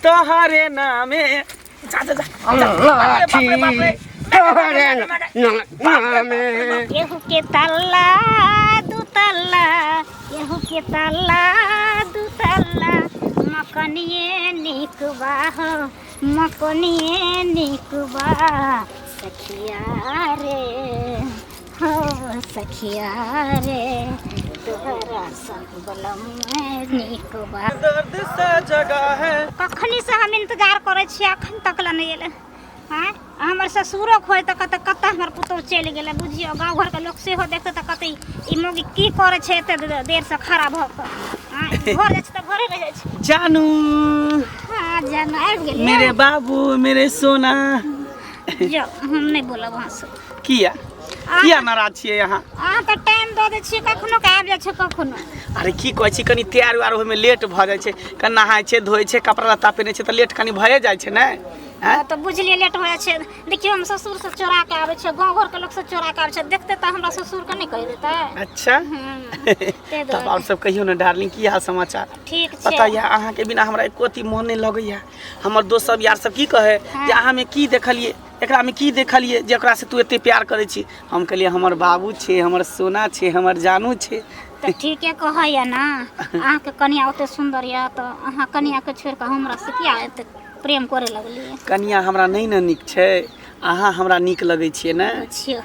तोहरे नामे जा जा जा केहू के तल्ला दू तल्ला केहू के तल्ला दू तल्ला मकनिए निक बा हो मकनिए निक बा सखिया रे हो सखिया रे तोहरा संग बलम निक बा दर्द से जगह है कखनी से हम इंतजार करे छी अखन तक ला नहीं एले हां हमर ससुरो खोय त कत हमर पुतौ चल गेले बुझियो गांव घर के लोग से हो देखते त कत ई मोगी की करे छे एते देर से खराब भ क हां घर जाछ त घरे रह जाछ जानू हां जानू आ गेले मेरे बाबू मेरे सोना जो हम नहीं बोलब वहां से किया नाराज छियै यहाँ त टाइम द दे छी कखनो के आब जाय छ कखनो अरे की कहै छी कनी तैयार वार होय में लेट भ जाय छै कनी नहाय छै धोय छै कपड़ा लत्ता पहिने छै त लेट कनी भए जाय छै नै तो बुझलिए लेट हो जाय छै देखियो हम ससुर से चोरा के आबै छै गांव घर के लोग से चोरा के आबै छै देखते त हमरा ससुर के नहीं कह देता अच्छा तब और सब कहियो न डार्लिंग की हाल समाचार ठीक छै पता या अहाँ के बिना हमरा एकोती मोन नहीं लगैया हमर दोस्त सब यार सब की कहे जे अहाँ में की देखलिए एकरा में की देखलिए जे ओकरा से तू एते प्यार करे छी हम कहलिए हमर बाबू छे हमर सोना छे हमर जानू छे तो ठीक है कहैया ना अहाँ के कन्या ओते सुंदर या तो अहाँ कन्या के छोड़ के हमरा से किया एते प्रेम करे लगलिए कन्या हमरा नहीं न निक छे अहाँ हमरा निक लगे छिए ना अच्छा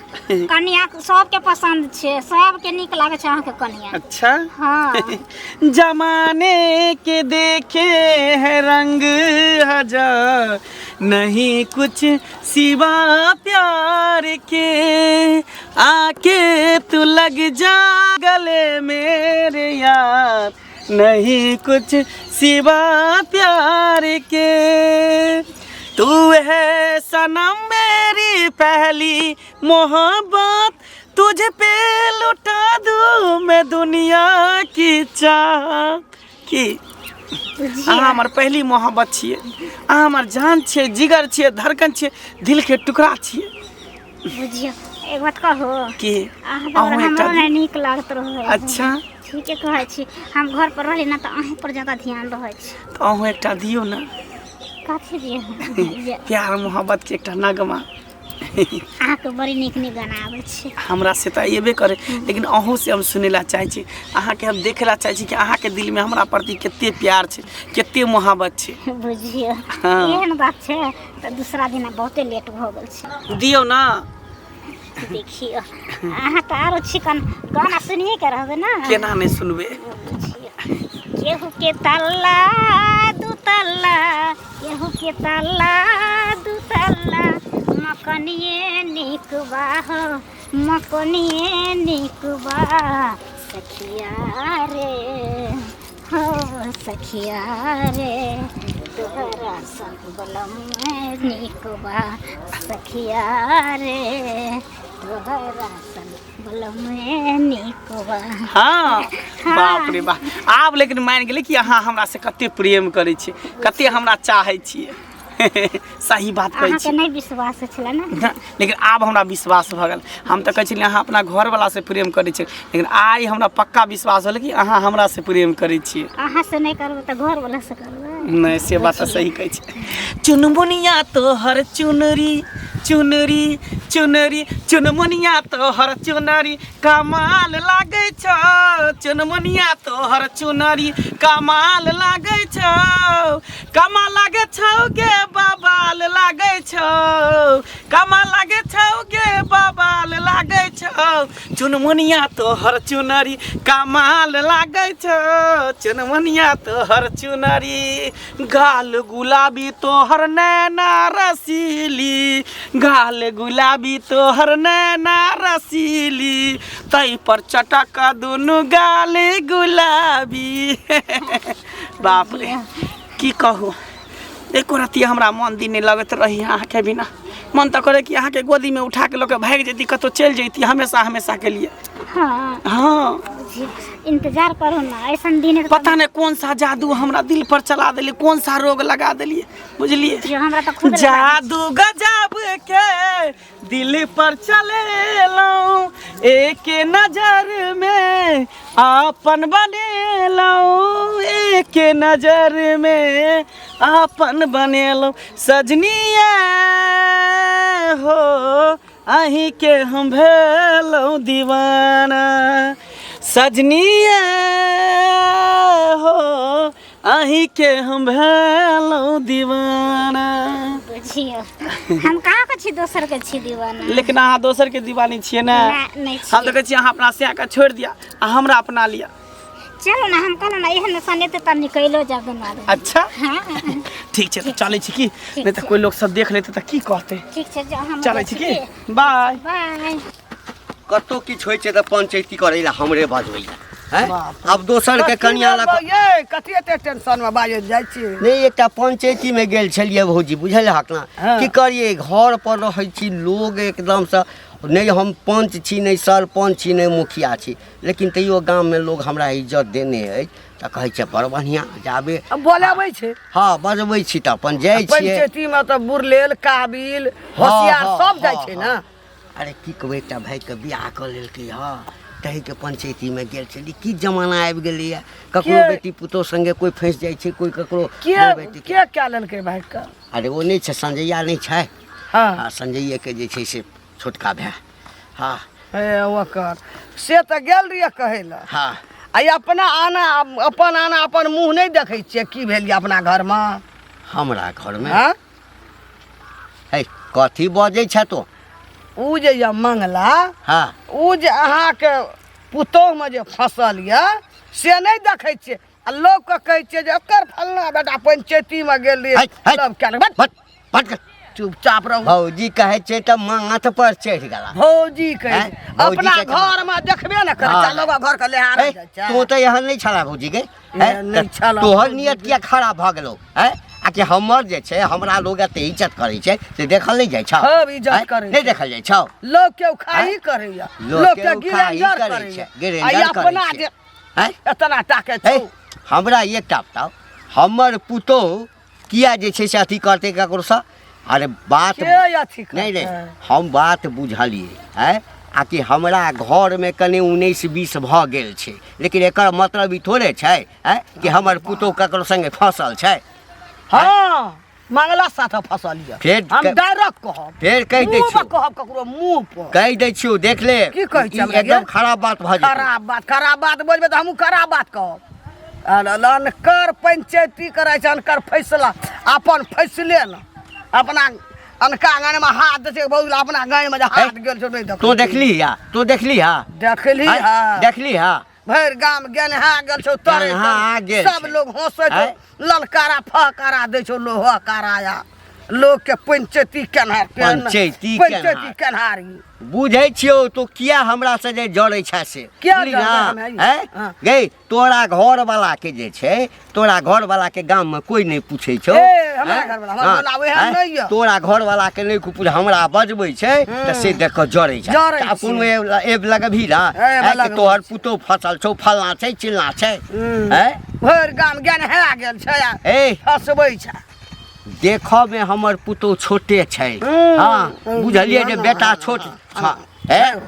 कन्या सबके पसंद छे सबके निक लागे छे अहाँ के कन्या अच्छा हां जमाने के देखे हैं रंग हजार नहीं कुछ सिवा प्यार के आके तू लग जा गले मेरे यार नहीं कुछ सिवा प्यार के तू है सनम मेरी पहली मोहब्बत तुझे पे लुटा दूं मैं दुनिया की चाह की अहाँ हमर पहली मोहब्बत छिए अहाँ हमर जान छिए जिगर छिए धड़कन छिए दिल के टुकड़ा छिए बुझियो एक बात कहो की हमरा नीक लागत रहे अच्छा ठीक है कहै छी हम घर पर रहली ना त अहीं पर ज्यादा ध्यान रहै छी तो अहूँ एकटा दियो ना काथे दिए प्यार मोहब्बत के एकटा नगमा अहाँ के बड़ी नीक नीक गाना आबै छै हमरा से त एबे करे लेकिन अहूँ से हम सुनेला चाहे छी अहाँ के हम देखेला चाहे छी कि अहाँ के दिल में हमरा प्रति केते प्यार छै केते मोहब्बत छै बुझियो एहन बात छै त दूसरा दिन बहुते लेट भ गेल छै दियो ना देखियो अहाँ त आरो चिकन गाना सुनिए के रहबे ना केना नहीं सुनबे केहू के तल्ला दू तल्ला केहू के तल्ला दू तल्ला मकनिए निक बा हो मकनिए निक बा सखिया रे हो सखिया रे तोहरा संग बलम निक बा सखिया रे तोहरा संग बलम निक बा हाँ बाप रे बाप आब लेकिन मान गेले कि अहाँ हमरा से कते प्रेम करे छी कते हमरा चाहे छिए सही बात कहै छी नहीं विश्वास छला ना लेकिन आब हमरा विश्वास भ गेल हम त कहै छी अहाँ अपना घर वाला से प्रेम करे छी लेकिन आई हमरा पक्का विश्वास होल कि अहाँ हमरा से प्रेम करे छी अहाँ से नहीं करबे त घर वाला से करबे नहीं से बात सही कहै छी चुनमुनिया तोहर चुनरी चुनरी चुनरी चुनमुनिया तोहर चुनरी कमाल लागे छ चुनमुनिया तोहर चुनरी कमाल लागे छ कमाल लागे छ गे बाबाल लागे छ कमाल लागे छ गे बाबाल लागे छ चुनमुनिया तोहर चुनरी कमाल लागे छ चुनमुनिया तोहर चुनरी गाल गुलाबी तोहर नैना रसीली गाल गुलाबी तोहर नैना रसीली तई पर चटक दुनु गाल गुलाबी बाप रे की कहू एको राती हमरा मन दिन नहीं लगत रही अहाँ के बिना मन तो करे कि अहाँ के गोदी में उठा के लोग भाग जेती कतो चल जेती हमेशा हमेशा के लिए हाँ हाँ बुझियो इंतजार करो ना, ऐसा दिन पता नहीं कौन सा जादू हमरा दिल पर चला दिली, कौन सा रोग लगा दिलिए, बुझलिए। जो हमरा तो खुद जादू गजब के दिल पर चले लो, एक नजर में आपन बने लो, एक नजर में आपन बने लो, सजनिया हो अही के हम भेलो दीवाना, सजनिया हो अही के हम भेलो दीवाना। बुझियो हम कहाँ के छी दोसर के छी दीवाना, लेकिन अहाँ दोसर के दीवानी छियै ना, नहीं हम तो कहै छी अहाँ अपना से के छोड़ दिया आ हमरा अपना लिया। चलो ना, हम कहलो ना एहन सने त निकलो जाबे मारे। अच्छा हां ठीक छै, तो चलै छी की, नहीं तो कोई लोग सब देख लेते तो की कहते। ठीक छै, हम चलै छी की, बाय बाय। कतो किछ होय छै त पंचायती करै ला हमरे बजबै हैं। अब दोसर के कन्या ला ये कथि एते टेंशन में बाजै जाइ छी। नहीं एकटा पंचायती में गेल छलिए भौजी, बुझल हक ना की करिए, घर पर रहै छी लोग एकदम से, नहीं हम पंच छी नहीं सरपंच छी नहीं मुखिया छी, लेकिन तैयो गांव में लोग हमरा इज्जत देने है त कहै छै बड़ बढ़िया जाबे बोलाबै छै। हां बजबै छी त अपन जाय छियै पंचायती में त बुरलेल काबिल होशियार सब जाइ छै ना। अरे की कहबै, एकटा भाई के बियाह क लेलकै हां, तही के पंचायती में गेल छली। की जमाना आबि गेलै है, ककरो बेटी पुतोह संगे कोई फंस जाइ छै, कोई ककरो बेटी के क्या लेलकै भाई का। अरे वो नहीं छै, संजैया नहीं छै। हां संजैया के जे छै से छोटका भाई। हाँ ए ओकर से त गेल रिया कहै ला। हाँ आई अपना आना अपन मुंह नहीं देखै छियै की भेल अपना घर में। हमरा घर में हां है कथी बजै छ तो। उ जे या मंगला, हाँ उ जे अहाँ के पुतोह में जे फसल या से नहीं देखै छियै, आ लोग के कहै छियै जे एकर फलना बेटा पंचायती में गेल रे सब क्या बट चुपचाप रहो। भौजी कहै छै त माथ पर चढ़ गेला। भौजी कहे भौजी अपना के घर में देखबे न करे छै, लोग घर के लेहार जाइ छै। तू तो यहाँ नहीं छला भौजी के, नहीं छला। तोहर नियत किया खराब भ गेलो है, आ कि हमर जे छै हमरा लोग एते इज्जत करे छै से देखल नहीं जाइ छ। सब इज्जत करे नहीं देखल जाइ छ। लोग के खाई करे या, लोग के गिरेंजर करे छै, गिरेंजर अपना जे एतना टाके छै। हमरा एकटा बताओ, हमर पुतोह किया जे छै से अथी करते ककरो सा। अरे बात नहीं नहीं हम बात बुझलिए है, आ कि हमरा घर में कने 19-20 भ गेल छै, लेकिन एकर मतलब ई थोड़े छै है कि हमर पुतोह ककरो संगे फसल छै। हां मंगला साथ फसल या, फिर हम डायरेक्ट कहब, फिर कह दै छी, कहब ककरो मुंह पर कह दै छी, देख ले की कहै छै हमरा एकदम खराब बात भ जेतै। खराब बात बोलबे त हमहू खराब बात कहब। अनकर पंचायती करे छै, अनकर फैसला अपन फैसले न अपना अनका गाने में हाथ दे बहुत अपना गाने में हाथ गेल छो नहीं देख। तू देखली या, तू देखली हा, देखली हा, देखली हा भर गाम गेनहा गेल छो तरे सब लोग हंसे छो, ललकारा फकारा दे छो लोहकाराया। लोग के पंचायती पंचायती केनहारी बुझे छियो तो किया हमरा से जे जड़े छै से गे। तोरा घर वाला के जे छै, तोरा घर वाला के गांव में कोई नहीं पूछे छो, तोरा घर वाला के नहीं पूछ, हमरा बजबै छै त से देख के जड़े छै। कोनो एब लगभी ना तोहर पुतोह फसल छौ, फलना छै चिलना छै, भर गाम गेनहा गेल छै, ए हसबै छै। देखो में हमर पुतोह छोटे छै, हाँ बुझलिए जे बेटा छोट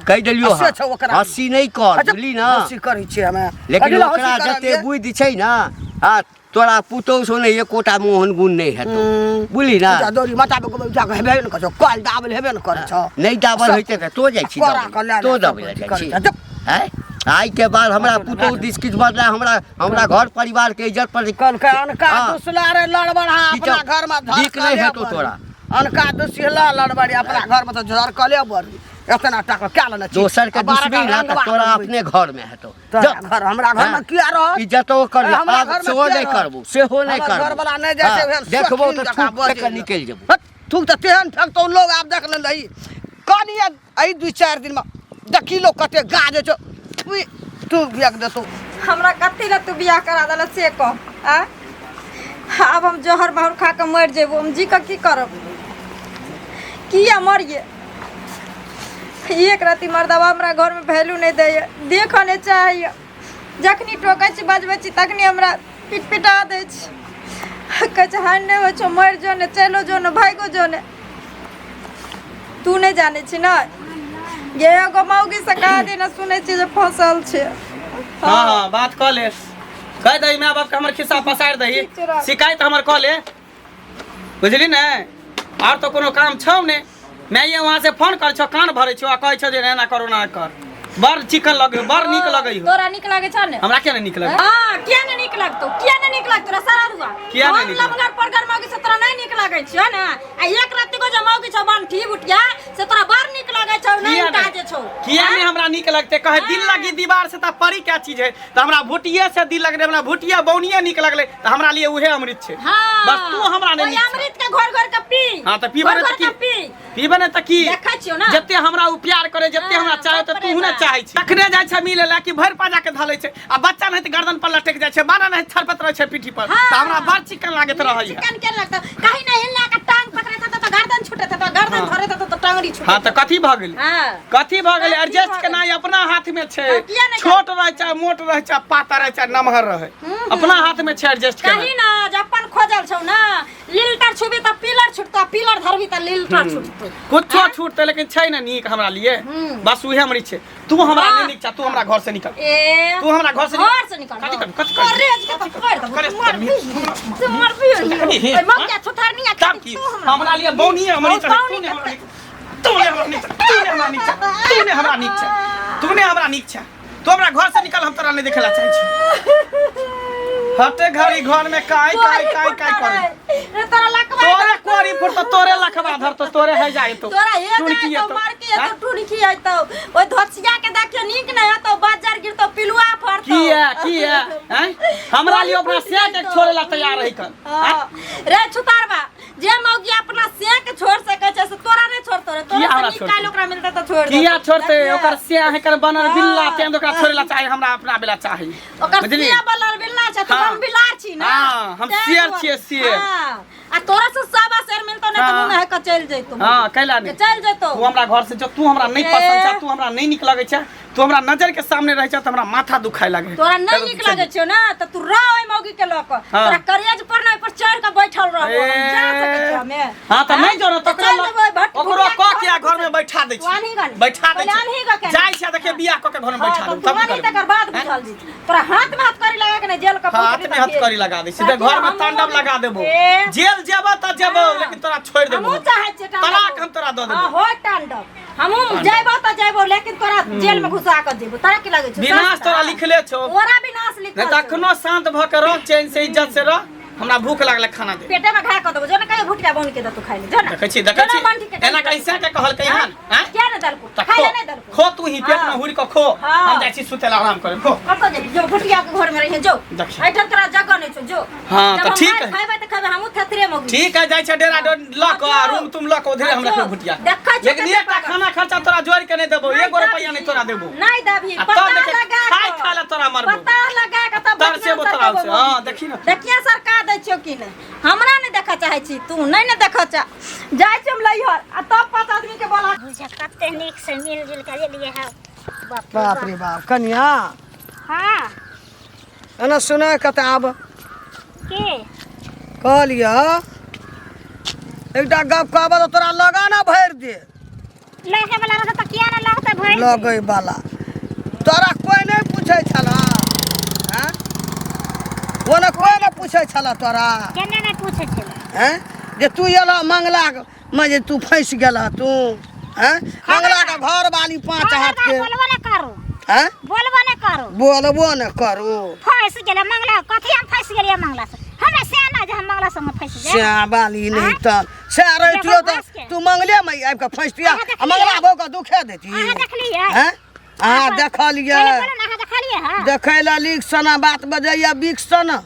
कह दिलियो, हंसी नहीं कर बुझली ना, लेकिन ओकरा जते बुद्धि छै ना, हाँ तोरा पुतोह सो नहीं एकोटा मोहन गुण नहीं है, तो बुझली ना। नहीं डाबल होते त तो जाइ छी, तो दबले जाइ छी। आई के बाद हमरा पुतोह दिस किछ बदला, हमरा घर परिवार के इज्जत पर अनका दुसलारे लड़बड़ा अपना घर में ठीक नहीं है तो तोरा अनका दुसला लड़बड़ी अपना घर में तो झर कले बड़ी इतना टाका क्या लेना चाहिए। दोसर के दुश्मनी ना तोरा अपने घर में है, तो घर हमरा घर में किया रह इज्जतो कर, अब सेहो नहीं करबो, सेहो नहीं करबो, घर वाला नहीं जैसे देखबो तो ठुक के निकल जेबो। ठुक त तेहन ठक तो लोग आप देख ले रही कनिया आई 2-4 दिन में देखी लो कते गाजे छ तू बियाह दे तो हमरा कत्ती ल तू बियाह करा दल से कह। अब हम जहर माहौर खा के मर जेबो, हम जी के की करब, किया मरिए। एक राती मर्दवा हमरा घर में वैल्यू नहीं दे, देखने चाहिए जखनी टोकै छी बजबै छी तखनी हमरा पिटपिटा दै छी कहै छै हानि नहि होइ छौ मरि जो ने चलो जो ने भागो जो ने तू नहीं जाने छी ना ये एगो मौगी से कहा दे ना सुने छी जे फसल छे हाँ हाँ बात कह ले कह दही माँ बाप के हमर खिस्सा पसार दही शिकायत हमर कह ले बुझली ने और तो कोनो काम छौ ने मैं ये वहाँ से फोन कर छो कान भरे छो आ कहे छो जे एना करो ना कर बड़ चिकन लगे बड़ निक लगे हो तोरा निक लागे छ ने हमरा क्या नहीं निक लगे हां किया नहीं निक लागतो किया नहीं निक लागतो सारा रुआ किया नहीं निक लमगर परगर मौगी से तोरा नहीं निक लागे छ ना आ एक रात को जे मौगी छ बन ठीक उठ गया से तोरा बड़ निक लागे छ नहीं काजे छ किया नहीं हमरा निक लगते कहे दिल लगी दीवार से त परी क्या चीज है त हमरा भुटिये से दिल लगले हमरा भुटिया बौनिया निक लगले त हमरा लिए उहे अमृत छे बस तू हमरा नहीं अमृत के घर घर के पी हां त पीबे न त की पीबे न त की देखै छियो ना जत्ते हमरा उ प्यार करे जत्ते हमरा चाहे त तू न चाहे छी तखने जाय छै मिले ला कि भर पाजा के धले छै आ बच्चा नहीं त गर्दन पर लटक जाय छै बाना नहीं छरपत रहे छै पीठी पर त हमरा बड़ चिकन लागत रहै है चिकन के लगता कहीं नहीं हिलना का टांग पकड़े था तो गर्दन छूटे था गर्दन धरे था तो टांगड़ी छूटे हां त कथी भ गेल हां कथी भ गेल एडजस्ट केना अपना हाथ में छै छोट रहे छै मोट रहे छै पातर रहे छै नमहर रहे अपना हाथ में छै एडजस्ट केना कहीं ना जपन खोजल छौ ना लिल्टर छुबी त पिलर छुटतो पिलर धरबी त लिल्टर छुटतो कुछो छूटते लेकिन छै ना नीक हमरा लिए बस उहे हमरी छै तू हमरा नहीं निक तू हमरा घर से निकल तू हमरा घर से निकल कथी कर कथी कर अरे आज के तो कर दो तू मर भी ओए मग क्या छुथार नहीं आ की हमरा लिए बौनी हमरी छै तूने हमरा निक तूने हमरा निक तूने हमरा निक तूने हमरा निक छै तू हमरा घर से निकल हम तोरा नहीं देखेला चाहे छी हटे घरी घर में काय करे रे तोरा लकवा तोरे कोरी फुट तोरे लखवा धर तो तोरे है जाए तो तोरा हे जाए तो मार के तो टुनकी है तो ओए धोचिया के देखियो नीक नहीं है तो बाजार गिर तो पिलुआ फरतो किया हैं हमरा लिए अपना से के छोड़े ला तैयार रही कर रे छुतारबा जे मौगी अपना से के छोड़ सके छै से तोरा नहीं छोड़तो रे तोरा निकाल ओकरा मिलता तो छोड़ दे किया छोड़ते ओकर से है कर बनल बिल्ला ते ओकरा छोड़े ला चाहे हमरा अपना बेला चाहे ओकर से बनल बिल्ला छै तो हम बिलार छी ना हां हम शेर छिए शेर हां आ तोरा से सब शेर मिलतो नहीं तो मुंह है के चल जइतो हां कैला नहीं चल जइतो तू हमरा घर से जो तू हमरा नहीं पसंद छै तू हमरा नहीं निक लगे छै तू हमरा नजर के सामने रह छै त हमरा माथा दुखाय लागे तोरा नहीं निक लागे छै ना त तू रह ओइ मौगी के लक तोरा करेज पर नहीं पर चढ़ के बैठल रह जा सके छै हमें हां त नहीं जोनो त ओकरो क के घर में बैठा दे छै बैठा दे छै जाय छै देखे बियाह क के घर में बैठा दे तब नहीं तकर बाद बुझल जी तोरा हाथ में हाथ करी लगा के नहीं जेल का हाथ में हाथ करी लगा दे सीधे घर में तांडव लगा देबो जेल जेबो त जेबो लेकिन तोरा छोड़ देबो हम चाहे छै तलाक हम तोरा द देबो हो तांडव हम जेबो त जेबो लेकिन तोरा जेल में घुसा के देबो तोरा की लागे छै विनाश तोरा लिखले छौ ओरा विनाश लिखल नहीं तखनो शांत भ के रह चैन से इज्जत से रह हमरा भूख लागले खाना दे पेटे में घा क देबो जो न कहियो भुटिया बन के द तू खाइ ले जो न देखै छी एना कैसे के कहल कहि हन हैं क्या न दल को खाइ ले नहीं दल को खो तू ही पेट में हुड़ के खो हम जाय छी सुतेला आराम करे खो कतो जे जो भुटिया के घर में रहिए जो ऐठन तोरा जगह नहीं छौ जो हां त ठीक है खाइबे त खाइबे हमहु थतरे मगु ठीक है जाय छ डेरा ल क रूम तुम ल क उधरे हम रखबे भुटिया लेकिन एकटा खाना खर्चा तोरा जोड़ के नहीं देबो 1 रुपया नहीं तोरा देबो नहीं देबी पता लगा खाइ ले तोरा मरबो पता लगा के तब तर से बोतरा से हां देखी ना देखिया सरकार दै छियो कि नहीं हमरा नहीं देखा चाहे छी तू नहीं न देखा चा जाय छी हम लइहर आ तब 5 आदमी के बोला बुझा कते नीक से मिल जुल के लिए है बाप रे बाप कन्या हां एना सुना कते आब के कहलिया एकटा गप कहबो तो तोरा लगा ना भर दे लगे वाला रहत त किया न लगते भाई लगै वाला तोरा कोई नहीं पूछे छला हैं ओने कोई नहीं पूछे छला तोरा केने नहीं पूछे छे हैं जे तू एला मंगला में जे तू फंस गेला तू हैं मंगला के घर वाली 5 हाथ के बोलबो न करो हैं बोलबो न करो फंस गेले मंगला कथि हम फंस गेलिए मंगला से हमरा से ना जे हम मंगला संग फंस गेल से वाली नहीं त से रहितियो त तू मंगले में आबि के फंसतिया मंगला भौ के दुखे देती अहाँ देखलिए हैं अहाँ देखलिए अहाँ देखलिए हां देखै ला लिख सना बात बजैया बिक सना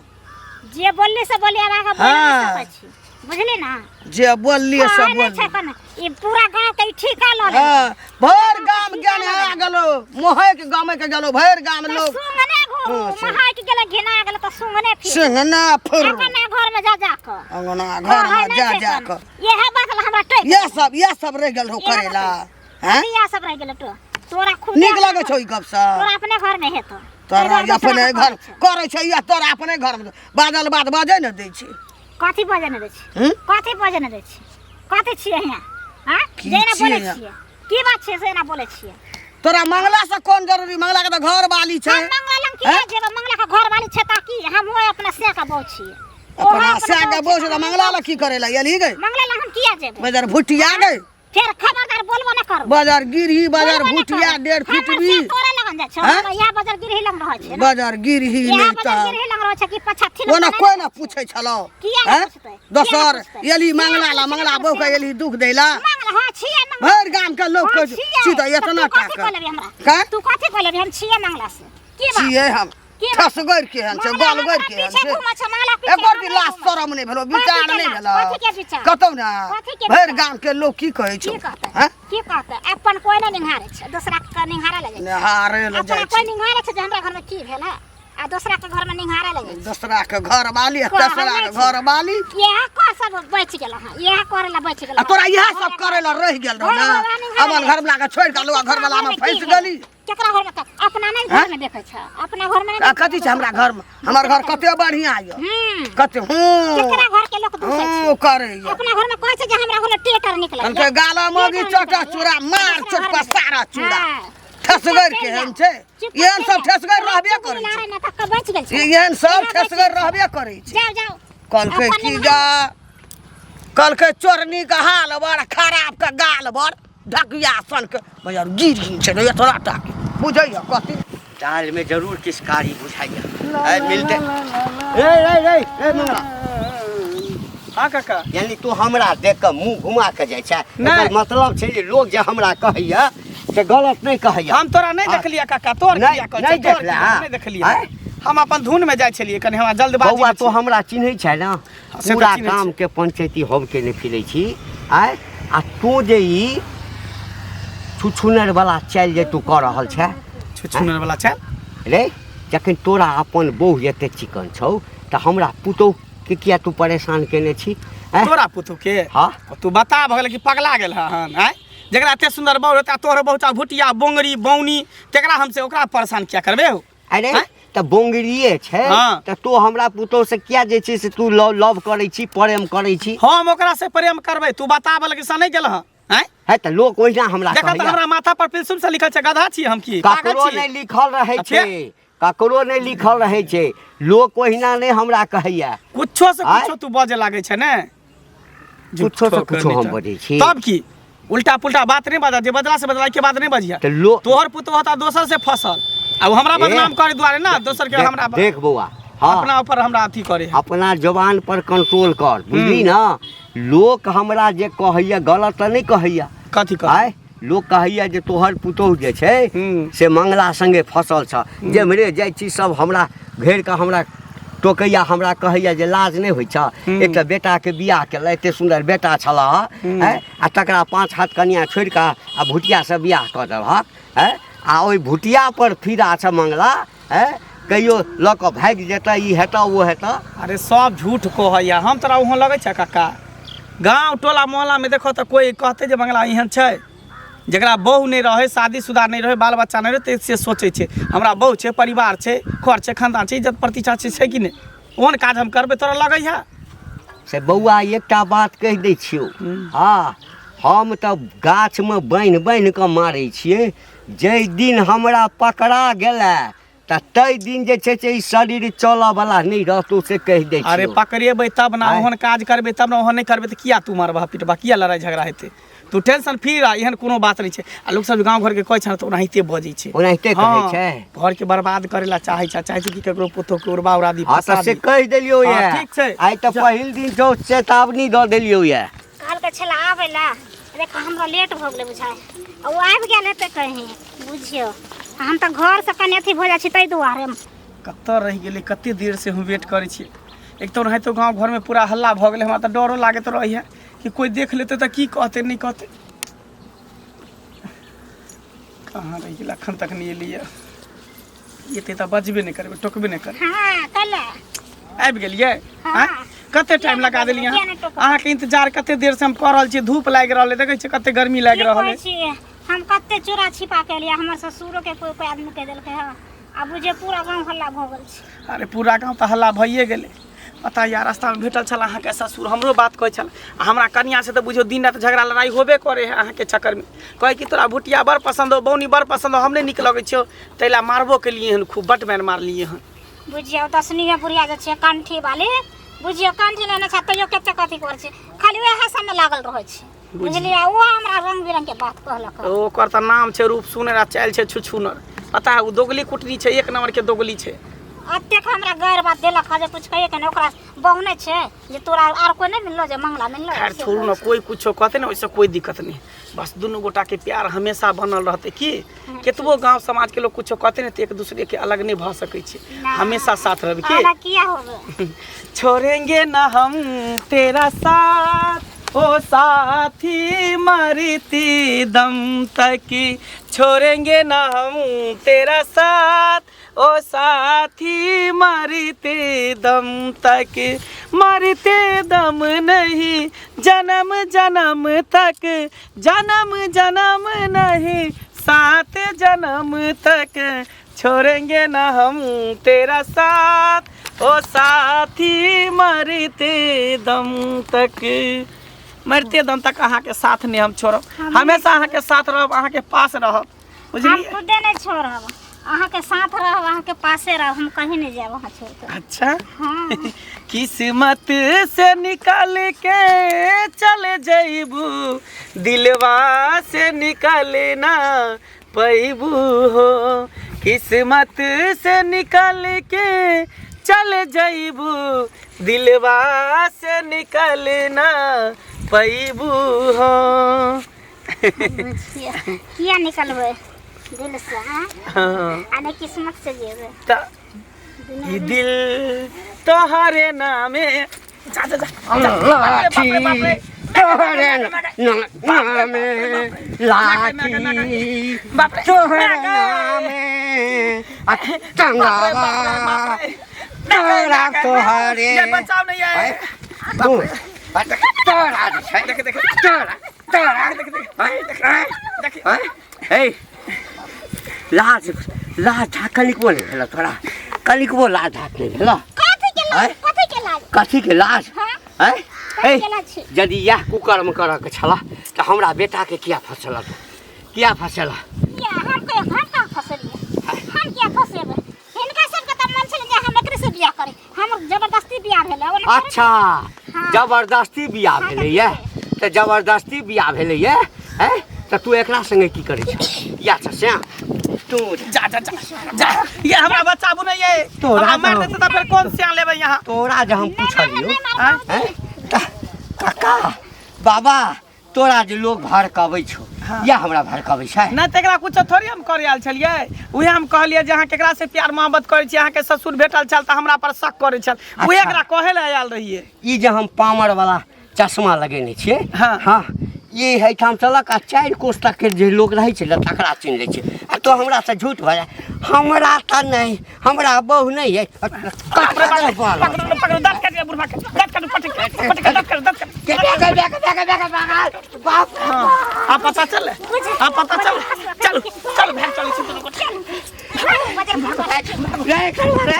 जे बोलली से बोलिए आगा बोल सकै छी बुझली ना जे बोलली से बोल ई पूरा गांव के ठिका ल ले हां भर गाम गने आ गेलो मोहे के गाम के गेलो भर गाम लोग सुंगने घो महाय के गेले घिना गेले त सुंगने फिर सुंगना फिर अपना घर में जा के अंगना घर में जा के ये है बात हमरा टै ये सब रह गेल हो करेला हैं ये सब रह गेल तो तोरा खुद निक लागे छौ ई गप सा तोरा अपने घर में है तो तोरा अपने घर करे छै या तोरा अपने घर में बादल बात बाजे न दै छै कथी बजे न दै छी कथी बजे न दै छी कथी छियै यहाँ हां की जे ना बोले छियै? छियै की बात छै से ना बोले छियै तोरा मंगला से कोन जरूरी मंगला के तो घर वाली छै हम मंगला लंग की जेबे मंगला का घर वाली छै ताकि हम ओए अपना से का बौ छियै अपना से के बोझ तो मंगला ला की करे ला यली गई मंगला लंग हम किया जेबे बाजार भुटिया गई फिर खबरदार बोलबो न करू बाजार गिरही बाजार भुटिया 1.5 फीट भी तोरे लगन जा छै या बाजार गिरही लंग रहै छै बाजार गिरही या नहीं बाजार त गिरही लंग रहै छै कि पछा थी ओना कोई ना पूछे छलो किया न पूछतै दोसर यली मंगला बहु के यली दुख देला मंगला हां छियै मंगला भर गाम के लोग के सीधा इतना टाका का तू कथी कहले हम छियै मंगला से की बात छियै हम ठसगर के हन छै गालगर के हन छै एक बार भी लाश शरम नहीं भेलो विचार नहीं भेलो कतौ ना भर गाम के लोग की कहै छै हैं की कहते अपन कोई नहीं निहारे छै दूसरा के निहारे लगे निहारे ल अपना जाय कोई छै निहारे छै जे हमरा घर में की भेल है आ दूसरा के घर में निहारे लगे दूसरा के घर वाली तेसरा के घर वाली यह को सब बच गेल हां यह करे ला बच गेल आ तोरा यह सब करे ला रह गेल रहो ना अपन घर वाला के छोड़ के लोग घर वाला में फंस गेली केकरा घर में अपना नहीं घर में देखे छै अपना घर में आ कथी छै हमरा घर में हमर घर कते बढ़िया यो कते केकरा घर के लोग दूसरे छै करे यो अपना घर में कहै छै जे हमरा घर में टेटर निकल उनके गाला मोगी चटा चूड़ा मार चोट पर सारा चूड़ा ठसगर के हन छै एहन सब ठसगर रहबे करे छै ना तक बच गेल छै एहन सब ठसगर रहबे करे छै जाओ जाओ कल के की जा कल के चोरनी का हाल बड़ खराब का गाल बड़ ढकिया सन के बाजार गिर छै न एतरा टाके बुझैया कथी चाल में जरूर किसकारी बुझाइया है मिलते ए मंगला हां काका यानी तू हमरा देख के मुंह घुमा के जाय छै एकर मतलब छै जे लोग जे हमरा कहैया से गलत नहीं कहैया हम तोरा नहीं देखलिया काका तोर किया कहै नहीं देखला नहीं देखलिया हम अपन धुन में जाय छलिए कनी हमरा जल्दबाजी बौआ तो हमरा चिन्है छै ना से पूरा चिन्है काम के पंचायती हम के ने फिरै छी आय आ तू जे ई छुछुनर वाला चल जे तू कर रहल छै छुछुनर वाला चल रे जखन तोरा अपन बहू एते चिकन छौ त हमरा पुतौ के किया तू परेशान केने छी तोरा पुतौ के हां तू बता भगल कि पगला गेल हन आय जकरा एते सुंदर बहू रहता तोहर बहुता भुटिया बोंगरी बौनी तेकरा हमसे ओकरा परेशान किया करबे हो अरे त बोंगरिए छै त तू हमरा पुतौ से किया जे छै से तू लव करै छी प्रेम करै छी हम ओकरा से प्रेम करबै तू बताबल कि सा नहीं गेल हन है त लोग ओहिना हमरा देखा त हमरा माथा पर पेंसिल से लिखल छै गधा छी हम की ककरो नहीं लिखल रहै छै ककरो नहीं लिखल रहै छै लोग ओहिना नहीं हमरा कहैया कुछो से कुछो तू बजे लागे छै ने कुछो से कुछो हम बजै छी तब की उल्टा पुल्टा बात नहीं बजा जे बदला से बदला के बात नहीं बजिया तोहर पुतो होता दोसर से फसल अब हमरा बदनाम करे दुआरे ना दोसर के हमरा देख बौआ अपना ऊपर हमरा अथी करे अपना जवान पर कंट्रोल कर बुझली ना लोग हमरा जे कहैया गलत नहीं कहैया कथी कह लोग कहैया जे तोहर पुतोह जे छै से मंगला संगे फसल छ जेमरे जाइ छी सब हमरा घेर के हमरा टोकैया हमरा कहैया जे लाज नहीं होइ छ एक त बेटा के बियाह केला एते सुंदर बेटा छला आ तकरा 5 हाथ कन्या छोड़ के आ भुटिया से बियाह क देलहक आ ओइ भुटिया पर फिरा छ मंगला कहियो ल के भाग जेता ई हेता वो हेता अरे सब झूठ कहैया हम तोरा वहां लगै छ काका गांव टोला मोहल्ला में देखो त कोई कहते जे मंगला इहन छै जकरा बहू नहीं रहे शादीशुदा नहीं रहे बाल बच्चा नहीं रहे से सोचे छे हमरा बहू छे परिवार छे घर छे खानदान छे इज्जत प्रतिष्ठा छे कि नहीं ओहन काज हम करबे तोरा लगै है से बौआ एकटा बात कह दै छियौ हम त गाछ में बान्हि के मारै छियै जै दिन हमरा पकड़ा गेला त तै दिन जे छै ई शरीर चलऽ वाला नहीं रहतौ से कह दै छियौ अरे पकड़ेबै तब ना ओहन काज करबे तब ना ओहन नहीं करबे त किया तू मारबा पिटबा किया लड़ाई झगड़ा हेतै तू टेंशन फ्री रह एहन कोनो बात नहीं छै आ लोग सब गांव घर के कहै छ त ओनाहिते बजै छै ओनाहिते कहै छै घर के बर्बाद करे ला चाहै छै कि केकरो पुतो के उड़बा उड़ादी फसा से कह देलियो ये ठीक छै आइ त पहिल दिन जो चेतावनी द देलियो ये काल के छला आवेला देखा हमरा लेट भ गेलै बुझाय ओ आबि गेल हेतै कहीं बुझियो हम त घर से कने अथी भ जाइ छी तै दुआरे कत रह गेलै कते देर से हम वेट करै छी एक तो रहे तो गांव घर में पूरा हल्ला भ गेलै हमरा त डरो लागत रहै कि कोई देख लेते त की कहते नहीं कहते कहाँ रह गेल अखन तक नहीं एलिए एते त बजबे नहीं करबे टोकबे नहीं कर हां कल आबि गेलिए कते टाइम लगा देलिए अहाँ के इंतजार कते देर से हम कर रहल छी धूप लाग रहल है देखै छी कते गर्मी लाग रहल है हम कते चोरा छिपा के लिया हमर ससुरो के कोई आदमी के देलकै ह अब बुझे पूरा गाँव हल्ला भऽ गेल छै। अरे पूरा गाँव तो हल्ला भइए गेलै। पता या रास्ता में भेटल छल अहाँके ससुर, हमरो बात कहै छल। हमरा कनिया से तो बुझियो दिन रात झगड़ा लड़ाई होबे करे है अहाँके चक्कर में। कहे कि तोरा भुटिया बड़ पसंद हो, बौनी बड़ पसंद हो, हमने निक लगे छो, तैला मारबो के लिए हन, खूब बट मैन मार लिए हन। बुझियो दसनी में बुढ़िया जे छै कंठी वाली, बुझियो कंठी लेने छै तैयो कते कथी कर छै, खाली वएह सब में लागल रहै छै। बुझलिए वो हमरा रंग बिरंग के बात कहलक। ओकर त नाम छै रूप सुनर आ चाल छै छुछुनर। पता है वो दोगली कुटनी छै, एक नंबर के दोगली छै। अतेक हमरा गैर बात देलक जे कुछ कहिए के ओकरा बहुने छै जे तोरा आर कोई नहीं मिललो जे मंगला मिललो। खैर छोड़ू ना, कोई कुछो कहते ना, वैसे कोई दिक्कत नहीं। बस दोनों गोटा के प्यार हमेशा बनल रहते कि केतबो गांव समाज के लोग कुछो कहते ना तो एक दूसरे के अलग नहीं भ सकै छै, हमेशा साथ रहबे कि अलग किया होबे। छोड़ेंगे ना हम तेरा साथ ओ साथी मरती दम तक, छोड़ेंगे ना हम तेरा साथ ओ साथी मरते दम तक, मरते दम नहीं जन्म जन्म तक, जन्म जन्म नहीं साथ जन्म तक, छोड़ेंगे ना हम तेरा साथ ओ साथी मरते दम तक। मरते दम तक अहाँ के साथ नहीं हम छोड़ब, हमेशा अहाँ के साथ रहब, अहाँ के पास रहब। हम बुझलिए? खुदे नहीं छोड़ब, अहाँ के साथ रहब, अहाँ के पासे रहब, हम कहीं नहीं जाब वहाँ छोड़ के। अच्छा हाँ। किस्मत से निकाल के चले जइबू, दिलवा से निकालना पैबू हो, किस्मत से निकाल के चले जइबू, दिलवा से निकालना पैबू हो। किया निकलबे दिल से? हाँ आने किस्मत से जेबे त ई दिल तोहरे नामे जा जा जा लाठी तोहरे नामे, लाठी तोहरे नामे, टंगावा तोरा तोहरे। ये बचाव नहीं है। तू तोरा छै, देख देख तोरा तोरा देख देख देख। ए लाज लाज कलिक बोले भेल तोरा, कलिक बो लाज ढाक नहीं भेल। कथी के लाज? कथी के लाज? कथी के लाज? हाँ? हैं कथी के लाज छै? यदि यह कुकर्म करऽ के छला तो हमरा बेटा के किया फसला, तू किया फसला? या हम का फसलिए? हम किया फसेबे? इनका सब के त मन छले जे हम एकरे से बियाह करे, हम जबरदस्ती बियाह भेले। अच्छा जबरदस्ती बियाह भेलै ये, तो जबरदस्ती बियाह भेलै ये, हैं तो तू एकरा संगे की करै छ? या छ श्याम तू जा जा जा जा, ये हमरा बचाबू नहीं है। तोरा हम मार देते तो फिर कौन सियान लेबे यहाँ? तोरा जे हम पूछलियो हैं काका बाबा तोरा जे लोग भड़काबै छौ या हमरा भड़काबै छै? नहीं तो एकरा कुछ थोड़ी हम करे आल छलिए, उहे हम कहलिए जे अहाँ केकरा से प्यार मोहब्बत करे छी, अहाँ के ससुर भेटल छल त हमरा पर शक करे छल, उहे एकरा कहे ले आयल रहिए। ई जे हम पामर वाला चश्मा लगेने छियै, हाँ। हाँ ये है ठाम चलक आ 4 कोस तक के जे लोग रहै छै तकरा चिन्ह लै छै। आ तो हमरा से झूठ भऽ जाय, हमरा त नहीं, हमरा बहू नहीं है। पकड़ो दांत काट बुढ़वा के, दांत काट पटक पटक दांत काट दांत काट। बाप आ पता चल, आ पता चल, चल चल भेड़ चली छी दोनों को। रे